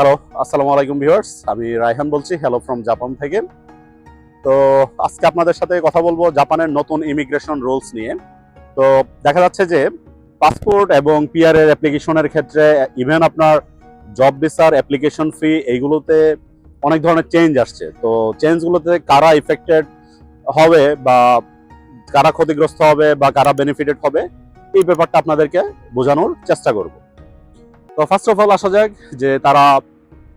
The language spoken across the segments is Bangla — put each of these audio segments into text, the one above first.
হ্যালো, আসসালামু আলাইকুম ভিউয়ার্স। আমি রায়হান বলছি, হ্যালো ফ্রম জাপান থেকে। তো আজকে আপনাদের সাথে কথা বলবো জাপানের নতুন ইমিগ্রেশন রুলস নিয়ে। তো দেখা যাচ্ছে যে পাসপোর্ট এবং পিআর এর অ্যাপ্লিকেশনের ক্ষেত্রে ইভেন আপনার জব ভিসার অ্যাপ্লিকেশন ফি এইগুলোতে অনেক ধরনের চেঞ্জ আসছে। তো চেঞ্জগুলোতে কারা ইফেক্টেড হবে বা কারা ক্ষতিগ্রস্ত হবে বা কারা বেনিফিটেড হবে এই ব্যাপারটা আপনাদেরকে বোঝানোর চেষ্টা করব। তো ফার্স্ট অফ অল আসা যাক যে তারা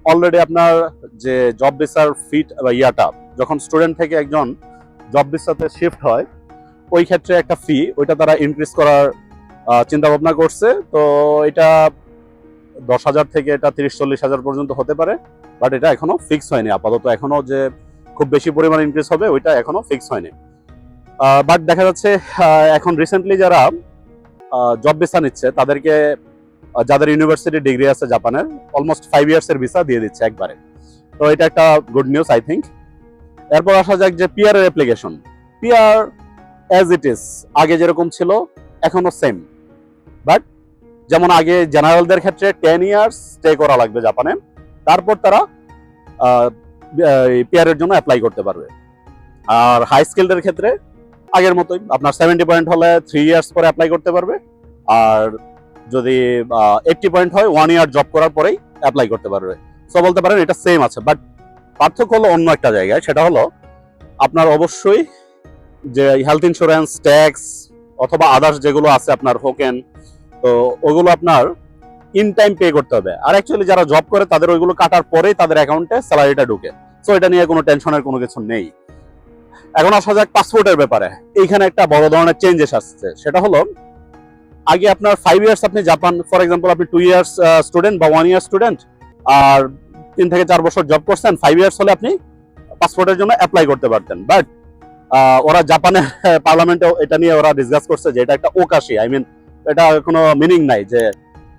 অলরেডি আপনার যে জব ভিসার ফিট বা ইয়াটা যখন স্টুডেন্ট থেকে একজন জব ভিসাতে শিফট হয় ওই ক্ষেত্রে একটা ফি ওইটা তারা ইনক্রিজ করার চিন্তা ভাবনা করছে। তো এটা 10,000 থেকে এটা 30-40,000 পর্যন্ত হতে পারে, বাট এটা এখনো ফিক্স হয়নি আপাতত। এখনো যে খুব বেশি পরিমাণ ইনক্রিজ হবে ওইটা এখনো ফিক্স হয়নি। বাট দেখা যাচ্ছে এখন রিসেন্টলি যারা জব ভিসা নিচ্ছে তাদেরকে যাদের ইউনিভার্সিটি ডিগ্রি আছে জাপানের অলমোস্ট 5 ইয়ার্সের ভিসা দিয়ে দিচ্ছে একবারে। তো এটা একটা গুড নিউজ আই থিঙ্ক। এরপর আসা যাক যে পিআর এর application. PR as it is আগে যেরকম ছিল এখনো সেম, বাট যেমন আগে জেনারেলদের ক্ষেত্রে 10 ইয়ার্স স্টে করা লাগবে জাপানে, তারপর তারা পিআর এর জন্য অ্যাপ্লাই করতে পারবে। আর হাই স্কিলদের ক্ষেত্রে আগের মতোই আপনার 70 পয়েন্ট হলে 3 ইয়ার্স পরে অ্যাপ্লাই করতে পারবে, আর যদি 80 পয়েন্ট হয় 1 ইয়ার জব করার পরেই অ্যাপ্লাই করতে পারবে। সো বলতে পারেন এটা সেম আছে, বাট পার্থক্য হলো অন্য একটা জায়গায়। সেটা হলো আপনার অবশ্যই যে হেলথ ইন্স্যুরেন্স, ট্যাক্স অথবা আদার্স যেগুলো আছে আপনার হোকেন, তো ওগুলো আপনার ইন টাইম পে করতে হবে। আর অ্যাকচুয়ালি যারা জব করে তাদের ওইগুলো কাটার পরেই তাদের অ্যাকাউন্টে স্যালারিটা ঢুকে। সো এটা নিয়ে কোনো টেনশনের কোনো কিছু নেই। এখন আসা যাক পাসপোর্টের ব্যাপারে। এইখানে একটা বড় ধরনের চেঞ্জেস আসছে। সেটা হলো আগে আপনার 5 ইয়ার্স আপনি জাপান, ফর এক্সাম্পল আপনি 2 ইয়ার্স স্টুডেন্ট বা 1 ইয়ার স্টুডেন্ট আর 3 থেকে 4 বছর জব করছেন, 5 ইয়ার্স হলে আপনি পাসপোর্টের জন্য অ্যাপ্লাই করতে পারতেন। বাট ওরা জাপানের পার্লামেন্টে এটা নিয়ে ওরা ডিসকাস করছে যে এটা একটা ওকাশি, আই মিন এটা কোনো মিনিং নাই যে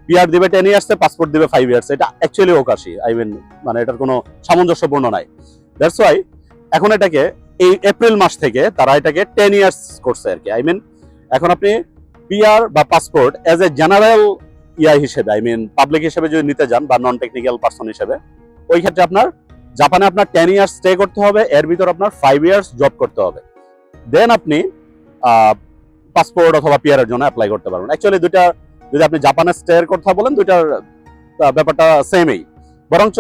পিআর দিবে 10 ইয়ার্সে, পাসপোর্ট দিবে 5 ইয়ার্স। এটা অ্যাকচুয়ালি ওকাশি, আই মিন মানে এটার কোনো সামঞ্জস্যপূর্ণ নাই। দ্যাটস ওয়াই এখন এটাকে এই এপ্রিল মাস থেকে তারা এটাকে 10 ইয়ার্স করছে আর কি। আই মিন এখন আপনি পিআর বা পাসপোর্ট এজ এ জেনারেল ইয়া হিসেবে, আই মিন পাবলিক হিসেবে যদি নিতে যান বা নন টেকনিক্যাল পার্সন হিসেবে, ওই ক্ষেত্রে আপনার জাপানে আপনার 10 ইয়ার্স স্টে করতে হবে, এর ভিতর আপনার 5 ইয়ার্স জব করতে হবে, দেন আপনি পাসপোর্ট অথবা পিআর এর জন্য অ্যাপ্লাই করতে পারবেন। অ্যাকচুয়ালি দুইটা যদি আপনি জাপানে স্টে এর কথা বলেন দুইটার ব্যাপারটা সেমই, বরঞ্চ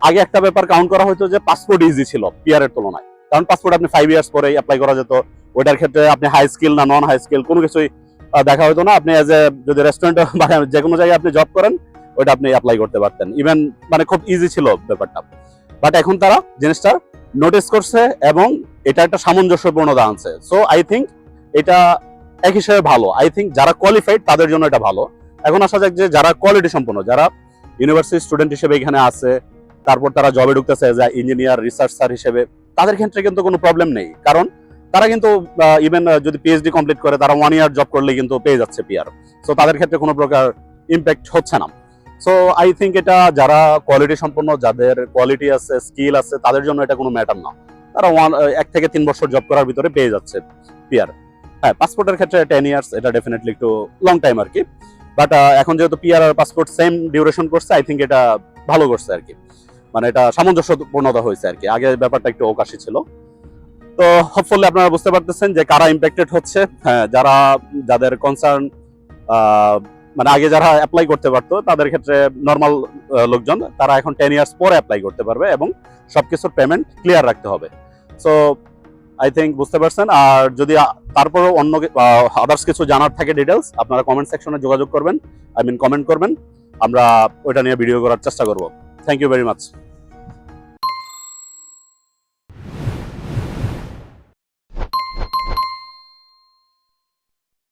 আগে একটা ব্যাপার কাউন্ট করা হতো যে পাসপোর্ট ইজি ছিল পিআর এর তুলনায়, কারণ পাসপোর্ট আপনি 5 ইয়ার্স পরে অ্যাপ্লাই করা যেত। ওইটার ক্ষেত্রে আপনি হাই স্কিল না নন হাই স্কিল কোনো কিছুই দেখা হতো না। আপনি এজ এ যদি রেস্টুরেন্ট বা যে কোনো জায়গায় আপনি জব করেন ওইটা আপনি অ্যাপ্লাই করতে পারতেন, ইভেন মানে খুব ইজি ছিল ব্যাপারটা। বাট এখন তারা জিনিসটা নোটিস করছে এবং এটা একটা সামঞ্জস্যপূর্ণতা আনছে। সো আই থিঙ্ক এটা এক হিসেবে ভালো। আই থিঙ্ক যারা কোয়ালিফাইড তাদের জন্য এটা ভালো। এখন আসা যাক যে যারা কোয়ালিটি সম্পন্ন, যারা ইউনিভার্সিটি স্টুডেন্ট হিসেবে এখানে আছে, তারপর তারা জবে ঢুকতেছে এজ ইঞ্জিনিয়ার রিসার্চার হিসেবে, তাদের ক্ষেত্রে কিন্তু কোনো প্রবলেম নেই। কারণ তারা কিন্তু ইভেন যদি পিএইচডি কমপ্লিট করে তারা 1 ইয়ার জব করলে কিন্তু পেয়ে যাচ্ছে পিআর। সো তাদের ক্ষেত্রে কোনো প্রকার ইম্প্যাক্ট হচ্ছে না। সো আই থিঙ্ক এটা যারা কোয়ালিটি সম্পন্ন, যাদের কোয়ালিটি আছে, স্কিল আছে, তাদের জন্য এটা কোনো ম্যাটার না। তারা 1 থেকে 3 বছর জব করার ভিতরে পেয়ে যাচ্ছে পিআর। হ্যাঁ, পাসপোর্টের ক্ষেত্রে 10 ইয়ার্স এটা ডেফিনেটলি একটু লং টাইম আর কি। বাট এখন যেহেতু পিআর আর পাসপোর্ট সেম ডিউরেশন করছে, আই থিঙ্ক এটা ভালো করছে আর কি। মানে এটা সামঞ্জস্যপূর্ণতা হয়েছে আর কি। আগে ব্যাপারটা একটু ওকাশি ছিল। তো হোপফুলি আপনারা বুঝতে পারতেছেন যে কারা ইম্প্যাক্টেড হচ্ছে। হ্যাঁ, যাদের কনসার্ন মানে আগে যারা অ্যাপ্লাই করতে পারতো তাদের ক্ষেত্রে নর্মাল লোকজন তারা এখন 10 ইয়ার্স পরে অ্যাপ্লাই করতে পারবে এবং সবকিছুর পেমেন্ট ক্লিয়ার রাখতে হবে। সো আই থিঙ্ক বুঝতে পারছেন। আর যদি তারপরও অন্য আদার্স কিছু জানার থাকে ডিটেলস, আপনারা কমেন্ট সেকশনে যোগাযোগ করবেন, আই মিন কমেন্ট করবেন, আমরা ওইটা নিয়ে ভিডিও করার চেষ্টা করব। Thank you very much.